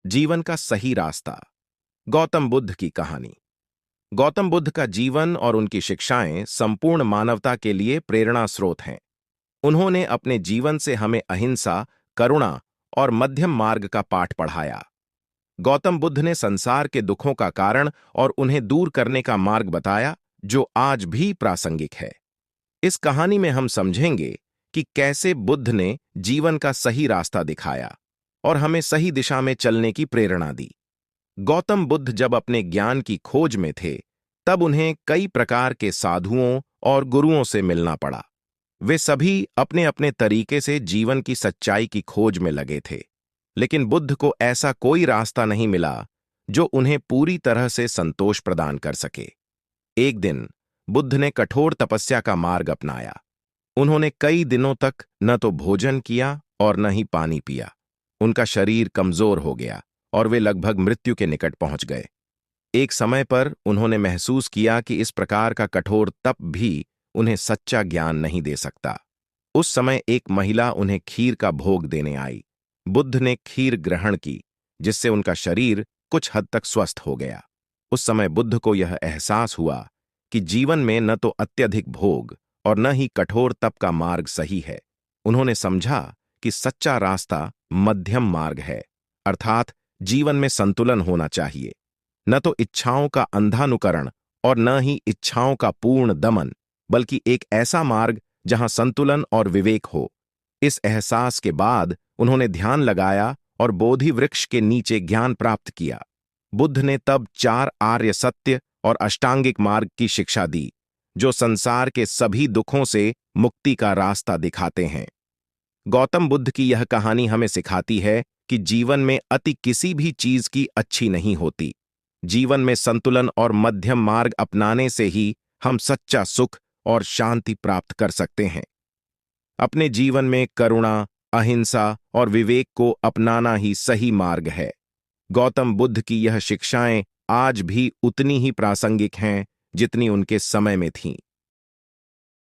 जीवन का सही रास्ता। गौतम बुद्ध की कहानी। गौतम बुद्ध का जीवन और उनकी शिक्षाएं संपूर्ण मानवता के लिए प्रेरणा स्रोत हैं। उन्होंने अपने जीवन से हमें अहिंसा, करुणा और मध्यम मार्ग का पाठ पढ़ाया। गौतम बुद्ध ने संसार के दुखों का कारण और उन्हें दूर करने का मार्ग बताया, जो आज भी प्रासंगिक है। इस कहानी में हम समझेंगे कि कैसे बुद्ध ने जीवन का सही रास्ता दिखाया और हमें सही दिशा में चलने की प्रेरणा दी। गौतम बुद्ध जब अपने ज्ञान की खोज में थे, तब उन्हें कई प्रकार के साधुओं और गुरुओं से मिलना पड़ा। वे सभी अपने अपने तरीके से जीवन की सच्चाई की खोज में लगे थे, लेकिन बुद्ध को ऐसा कोई रास्ता नहीं मिला जो उन्हें पूरी तरह से संतोष प्रदान कर सके। एक दिन बुद्ध ने कठोर तपस्या का मार्ग अपनाया। उन्होंने कई दिनों तक न तो भोजन किया और न ही पानी पिया। उनका शरीर कमजोर हो गया और वे लगभग मृत्यु के निकट पहुंच गए। एक समय पर उन्होंने महसूस किया कि इस प्रकार का कठोर तप भी उन्हें सच्चा ज्ञान नहीं दे सकता। उस समय एक महिला उन्हें खीर का भोग देने आई। बुद्ध ने खीर ग्रहण की, जिससे उनका शरीर कुछ हद तक स्वस्थ हो गया। उस समय बुद्ध को यह एहसास हुआ कि जीवन में न तो अत्यधिक भोग और न ही कठोर तप का मार्ग सही है। उन्होंने समझा कि सच्चा रास्ता मध्यम मार्ग है, अर्थात जीवन में संतुलन होना चाहिए। न तो इच्छाओं का अंधानुकरण और न ही इच्छाओं का पूर्ण दमन, बल्कि एक ऐसा मार्ग जहां संतुलन और विवेक हो। इस एहसास के बाद उन्होंने ध्यान लगाया और बोधि वृक्ष के नीचे ज्ञान प्राप्त किया। बुद्ध ने तब 4 आर्य सत्य और अष्टांगिक मार्ग की शिक्षा दी, जो संसार के सभी दुखों से मुक्ति का रास्ता दिखाते हैं। गौतम बुद्ध की यह कहानी हमें सिखाती है कि जीवन में अति किसी भी चीज की अच्छी नहीं होती। जीवन में संतुलन और मध्यम मार्ग अपनाने से ही हम सच्चा सुख और शांति प्राप्त कर सकते हैं। अपने जीवन में करुणा, अहिंसा और विवेक को अपनाना ही सही मार्ग है। गौतम बुद्ध की यह शिक्षाएं आज भी उतनी ही प्रासंगिक हैं जितनी उनके समय में थीं।